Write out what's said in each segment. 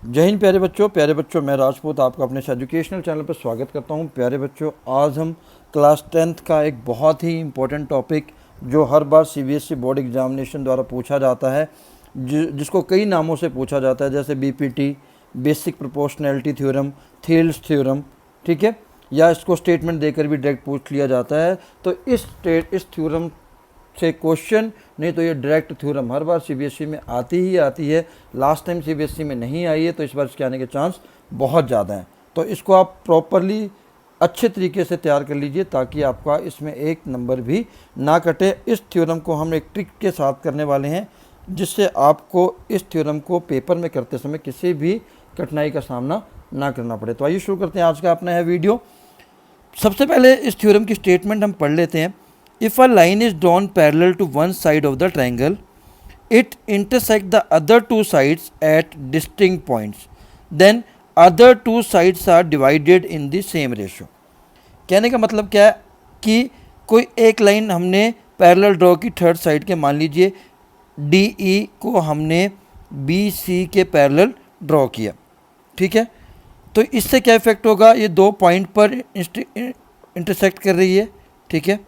जय हिंद प्यारे बच्चों मैं राजपूत आपका अपने इस एजुकेशनल चैनल पर स्वागत करता हूं। प्यारे बच्चों, आज हम क्लास 10th का एक बहुत ही इम्पोर्टेंट टॉपिक जो हर बार सीबीएसई बोर्ड एग्जामिनेशन द्वारा पूछा जाता है, जिसको कई नामों से पूछा जाता है, जैसे BPT, basic proportionality theorem, Thales theorem, ठीक है, या इसको स्टेटमेंट देकर भी डायरेक्ट पूछ लिया जाता है। तो इस थ्योरम से क्वेश्चन, नहीं तो ये डायरेक्ट थ्योरम हर बार सीबीएसई में आती ही आती है। लास्ट टाइम सीबीएसई में नहीं आई है, तो इस बार इसके आने के चांस बहुत ज़्यादा हैं। तो इसको आप प्रॉपरली अच्छे तरीके से तैयार कर लीजिए ताकि आपका इसमें एक नंबर भी ना कटे। इस थ्योरम को हम एक ट्रिक के साथ करने वाले हैं, जिससे आपको इस थ्योरम को पेपर में करते समय किसी भी कठिनाई का सामना ना करना पड़े। तो आइए शुरू करते हैं आज का अपना है वीडियो। सबसे पहले इस थ्योरम की स्टेटमेंट हम पढ़ लेते हैं। If a line is drawn parallel to one side of the triangle, it intersects the other two sides at distinct points. Then other two sides are divided in the same ratio. कहने का मतलब क्या है कि कोई एक line हमने parallel draw की थर्ड साइड के, मान लीजिए डी ई को हमने बी सी के पैरेलल ड्रॉ किया, ठीक है। तो इससे क्या इफेक्ट होगा, ये दो पॉइंट पर इंटरसेक्ट कर रही है, ठीक है,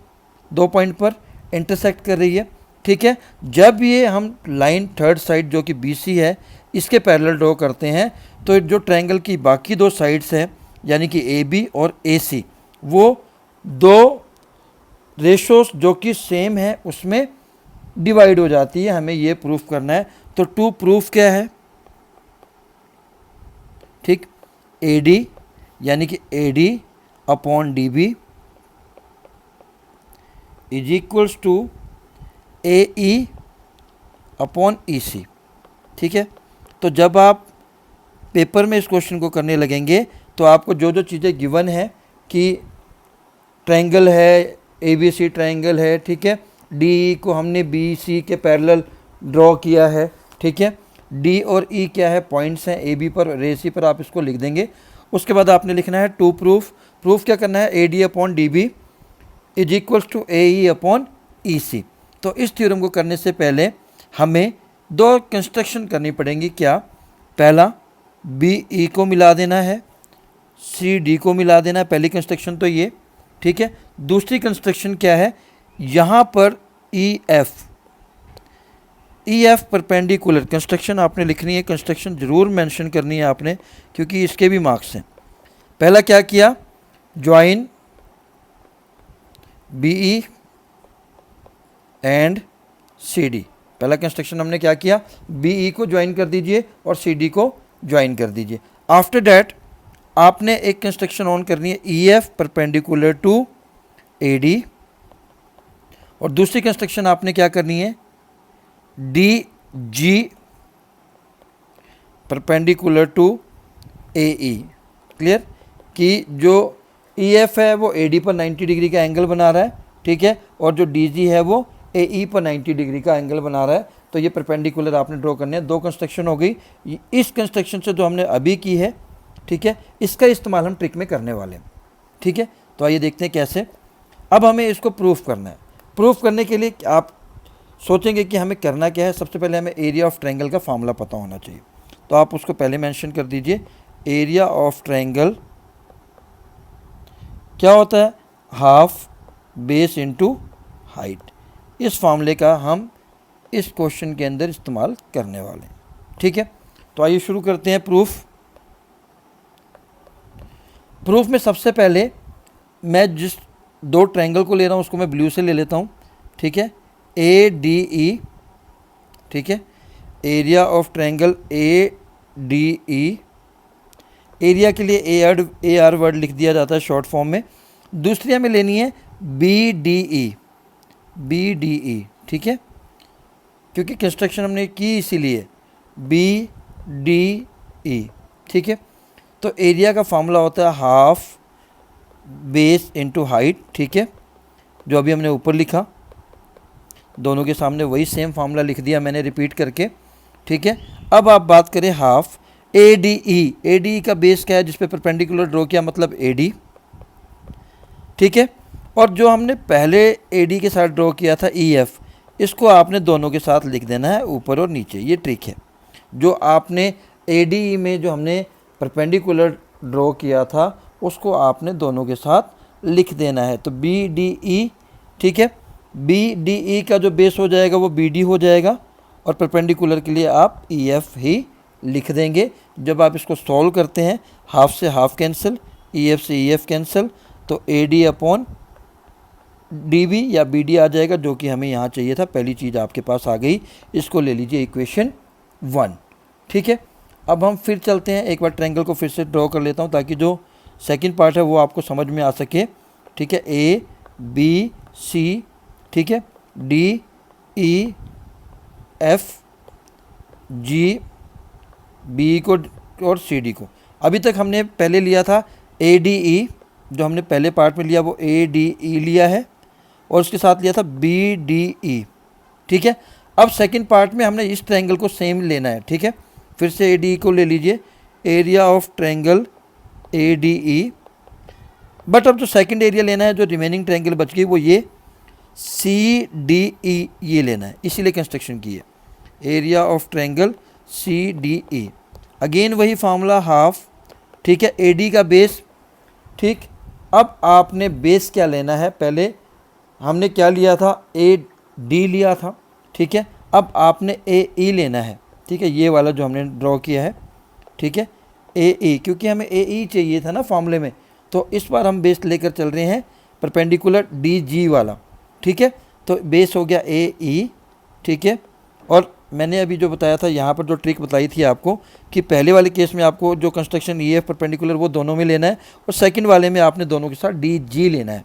दो पॉइंट पर इंटरसेक्ट कर रही है, ठीक है। जब ये हम लाइन थर्ड साइड जो कि BC है इसके पैरेलल ड्रॉ करते हैं, तो जो ट्रायंगल की बाकी दो साइड्स हैं यानी कि AB और AC, वो दो रेशोस जो कि सेम है उसमें डिवाइड हो जाती है। हमें ये प्रूफ करना है। तो टू प्रूफ क्या है, ठीक, AD यानी कि AD upon DB is equals to AE upon EC, ठीक है। तो जब आप पेपर में इस क्वेश्चन को करने लगेंगे तो आपको जो जो चीज़ें गिवन है कि ट्रायंगल है, ABC ट्रायंगल है, ठीक है, DE को हमने BC के पैरेलल ड्रॉ किया है, ठीक है, D और E क्या है, पॉइंट्स हैं AB पर और AC पर, आप इसको लिख देंगे। उसके बाद आपने लिखना है टू प्रूफ क्या करना है, AD upon DB is equals to AE upon EC। तो इस थ्योरम को करने से पहले हमें दो कंस्ट्रक्शन करनी पड़ेंगी। क्या, पहला BE को मिला देना है, CD को मिला देना है, पहली कंस्ट्रक्शन तो ये, ठीक है। दूसरी कंस्ट्रक्शन क्या है, यहाँ पर EF परपेंडिकुलर कंस्ट्रक्शन आपने लिखनी है। कंस्ट्रक्शन ज़रूर मेंशन करनी है आपने, क्योंकि इसके भी मार्क्स हैं। पहला क्या किया, ज्वाइन BE एंड CD। पहला कंस्ट्रक्शन हमने क्या किया, BE को ज्वाइन कर दीजिए और CD को ज्वाइन कर दीजिए। आफ्टर डैट आपने एक कंस्ट्रक्शन ऑन करनी है, EF परपेंडिकुलर टू AD, और दूसरी कंस्ट्रक्शन आपने क्या करनी है, DG perpendicular to AE। Clear कि जो EF है वो AD पर 90 डिग्री का एंगल बना रहा है, ठीक है, और जो DG है वो AE पर 90 डिग्री का एंगल बना रहा है। तो ये परपेंडिकुलर आपने ड्रॉ करने हैं। दो कंस्ट्रक्शन हो गई। इस कंस्ट्रक्शन से जो हमने अभी की है, ठीक है, इसका इस्तेमाल हम ट्रिक में करने वाले हैं, ठीक है। तो आइए देखते हैं कैसे। अब हमें इसको प्रूफ करना है। प्रूफ करने के लिए आप सोचेंगे कि हमें करना क्या है। सबसे पहले हमें एरिया ऑफ ट्रायंगल का फार्मूला पता होना चाहिए, तो आप उसको पहले मेंशन कर दीजिए। एरिया ऑफ ट्रायंगल क्या होता है, हाफ बेस इनटू हाइट। इस फार्मूले का हम इस क्वेश्चन के अंदर इस्तेमाल करने वाले हैं, ठीक है। तो आइए शुरू करते हैं प्रूफ में सबसे पहले मैं जिस दो ट्रायंगल को ले रहा हूँ उसको मैं ब्लू से ले लेता हूँ, ठीक है, ADE, ठीक है। Area of triangle ADE, area के लिए AR वर्ड लिख दिया जाता है शॉर्ट फॉर्म में। दूसरी हमें लेनी है BDE, ठीक है, क्योंकि कंस्ट्रक्शन हमने की इसीलिए BDE, ठीक है। तो एरिया का फार्मूला होता है हाफ बेस इनटू हाइट, ठीक है, जो अभी हमने ऊपर लिखा। दोनों के सामने वही सेम फार्मूला लिख दिया मैंने रिपीट करके, ठीक है। अब आप बात करें हाफ ADE का बेस क्या है, जिस पे परपेंडिकुलर ड्रॉ किया, मतलब AD, ठीक है। और जो हमने पहले AD के साथ ड्रॉ किया था EF, इसको आपने दोनों के साथ लिख देना है, ऊपर और नीचे। ये ट्रिक है। जो आपने ADE में जो हमने परपेंडिकुलर ड्रॉ किया था उसको आपने दोनों के साथ लिख देना है। तो BDE, ठीक है, BDE का जो बेस हो जाएगा वो BD हो जाएगा और परपेंडिकुलर के लिए आप EF ही लिख देंगे। जब आप इसको सॉल्व करते हैं, हाफ से हाफ कैंसिल, EF से EF कैंसिल, तो AD अपॉन DB या BD आ जाएगा, जो कि हमें यहाँ चाहिए था। पहली चीज़ आपके पास आ गई, इसको ले लीजिए इक्वेशन 1, ठीक है। अब हम फिर चलते हैं, एक बार ट्रायंगल को फिर से ड्रॉ कर लेता हूँ ताकि जो सेकंड पार्ट है वो आपको समझ में आ सके, ठीक है। ABC, ठीक है, DEF, GB को और CD को। अभी तक हमने पहले लिया था ADE, जो हमने पहले पार्ट में लिया वो ADE लिया है और उसके साथ लिया था BDE, ठीक है। अब सेकंड पार्ट में हमने इस ट्रायंगल को सेम लेना है, ठीक है। फिर से ADE को ले लीजिए, area of triangle ADE, but अब जो सेकंड एरिया लेना है, जो रिमेनिंग ट्रायंगल बच गई वो ये CDE ये लेना है, इसीलिए कंस्ट्रक्शन की है। Area of triangle CDE, again वही फार्मूला हाफ, ठीक है, AD का बेस, ठीक। अब आपने बेस क्या लेना है, पहले हमने क्या लिया था, AD लिया था, ठीक है। अब आपने AE लेना है, ठीक है, ये वाला जो हमने ड्रॉ किया है, ठीक है, AE, क्योंकि हमें AE चाहिए था ना फॉर्मूले में, तो इस बार हम बेस लेकर चल रहे हैं परपेंडिकुलर DG वाला, ठीक है। तो बेस हो गया AE, ठीक है। और मैंने अभी जो बताया था यहाँ पर, जो ट्रिक बताई थी आपको कि पहले वाले केस में आपको जो कंस्ट्रक्शन EF परपेंडिकुलर वो दोनों में लेना है और सेकंड वाले में आपने दोनों के साथ DG लेना है,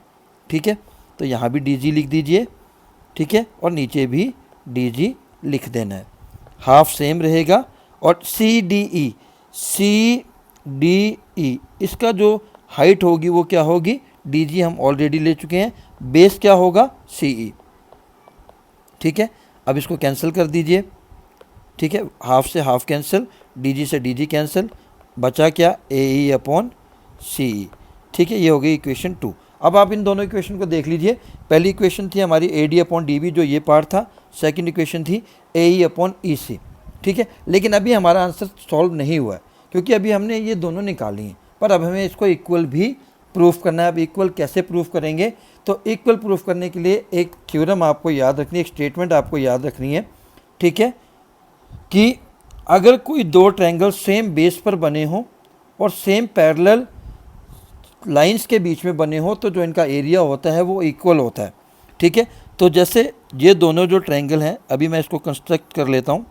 ठीक है। तो यहाँ भी DG लिख दीजिए, ठीक है, और नीचे भी DG लिख देना है, हाफ सेम रहेगा। और CDE, CDE इसका जो हाइट होगी वो क्या होगी, DG हम ऑलरेडी ले चुके हैं, बेस क्या होगा CE, ठीक है। अब इसको कैंसिल कर दीजिए, ठीक है, हाफ से हाफ कैंसिल, DG से DG कैंसिल, बचा क्या AE अपॉन CE, ठीक है। ये हो गई इक्वेशन 2। अब आप इन दोनों इक्वेशन को देख लीजिए, पहली इक्वेशन थी हमारी AD अपॉन DB, जो ये पार्ट था, सेकंड इक्वेशन थी AE अपॉन EC, ठीक है। लेकिन अभी हमारा आंसर सॉल्व नहीं हुआ है क्योंकि अभी हमने ये दोनों निकाली हैं, पर अब हमें इसको इक्वल भी प्रूफ करना है। अब इक्वल कैसे प्रूफ करेंगे, तो इक्वल प्रूफ करने के लिए एक थ्योरम आपको याद रखनी है, एक स्टेटमेंट आपको याद रखनी है, ठीक है, कि अगर कोई दो ट्रायंगल सेम बेस पर बने हों और सेम पैरेलल लाइंस के बीच में बने हो तो जो इनका एरिया होता है वो इक्वल होता है, ठीक है। तो जैसे ये दोनों जो ट्रायंगल हैं, अभी मैं इसको कंस्ट्रक्ट कर लेता हूँ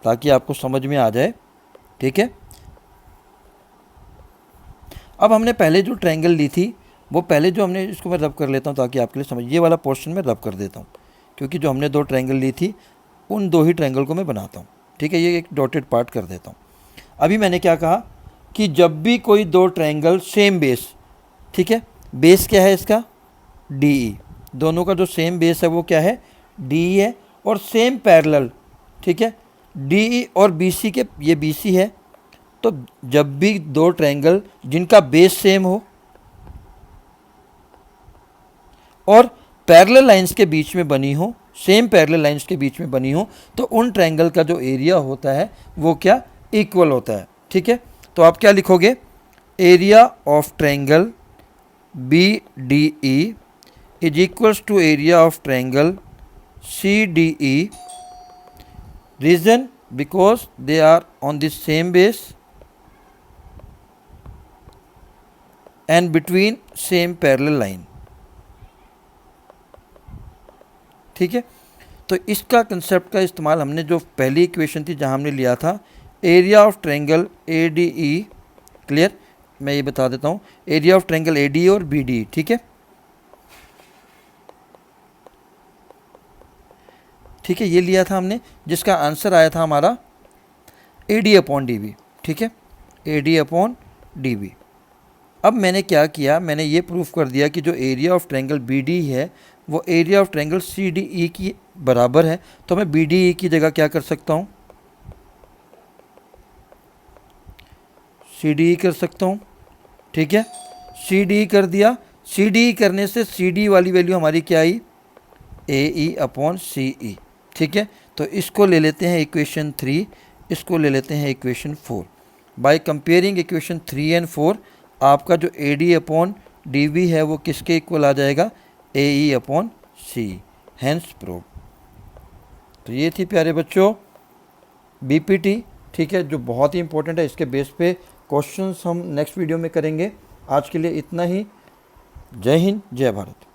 ताकि आपको समझ में आ जाए, ठीक है। अब हमने पहले जो ट्रायंगल ली थी वो पहले जो हमने, इसको मैं रब कर लेता हूँ ताकि आपके लिए समझ, ये वाला पोर्शन में रब कर देता हूँ क्योंकि जो हमने दो ट्रायंगल ली थी उन दो ही ट्रायंगल को मैं बनाता हूँ, ठीक है। ये एक डॉटेड पार्ट कर देता हूँ। अभी मैंने क्या कहा कि जब भी कोई दो ट्रायंगल सेम बेस, ठीक है, बेस क्या है इसका DE, दोनों का जो सेम बेस है वो क्या है DE है, और सेम पैरेलल, ठीक है, DE और BC के, ये BC है। तो जब भी दो ट्रायंगल जिनका बेस सेम हो और पैरेलल लाइंस के बीच में बनी हो, सेम पैरेलल लाइंस के बीच में बनी हो, तो उन ट्रायंगल का जो एरिया होता है वो क्या इक्वल होता है, ठीक है। तो आप क्या लिखोगे, area of triangle BDE is equals to area of triangle CDE, reason because they are on the same base and between same parallel line, ठीक है। तो इसका कंसेप्ट का इस्तेमाल हमने जो पहली इक्वेशन थी जहां हमने लिया था area of triangle ADE, clear, मैं ये बता देता हूँ, एरिया ऑफ ट्रायंगल ADE और BDE, ठीक है, ठीक है, ये लिया था हमने, जिसका आंसर आया था हमारा AD अपॉन DB, ठीक है, AD अपॉन DB। अब मैंने क्या किया, मैंने ये प्रूफ कर दिया कि जो एरिया ऑफ ट्रायंगल BDE है वो एरिया ऑफ ट्रायंगल CDE की बराबर है। तो मैं BDE की जगह क्या कर सकता हूँ, CDE कर सकता हूँ, ठीक है, CDE कर दिया। CDE करने से CD वाली वैल्यू हमारी क्या आई, AE अपॉन CE, ठीक है। तो इसको ले लेते हैं इक्वेशन 3, इसको ले लेते हैं equation 4। By comparing equation 3 and 4 आपका जो A D upon D V है वो किसके इक्वल आ जाएगा, A E upon C, hence prove. तो ये थी प्यारे बच्चों बीपीटी, ठीक है, जो बहुत ही इंपॉर्टेंट है। इसके बेस पे क्वेश्चंस हम नेक्स्ट वीडियो में करेंगे। आज के लिए इतना ही। जय हिंद, जय भारत।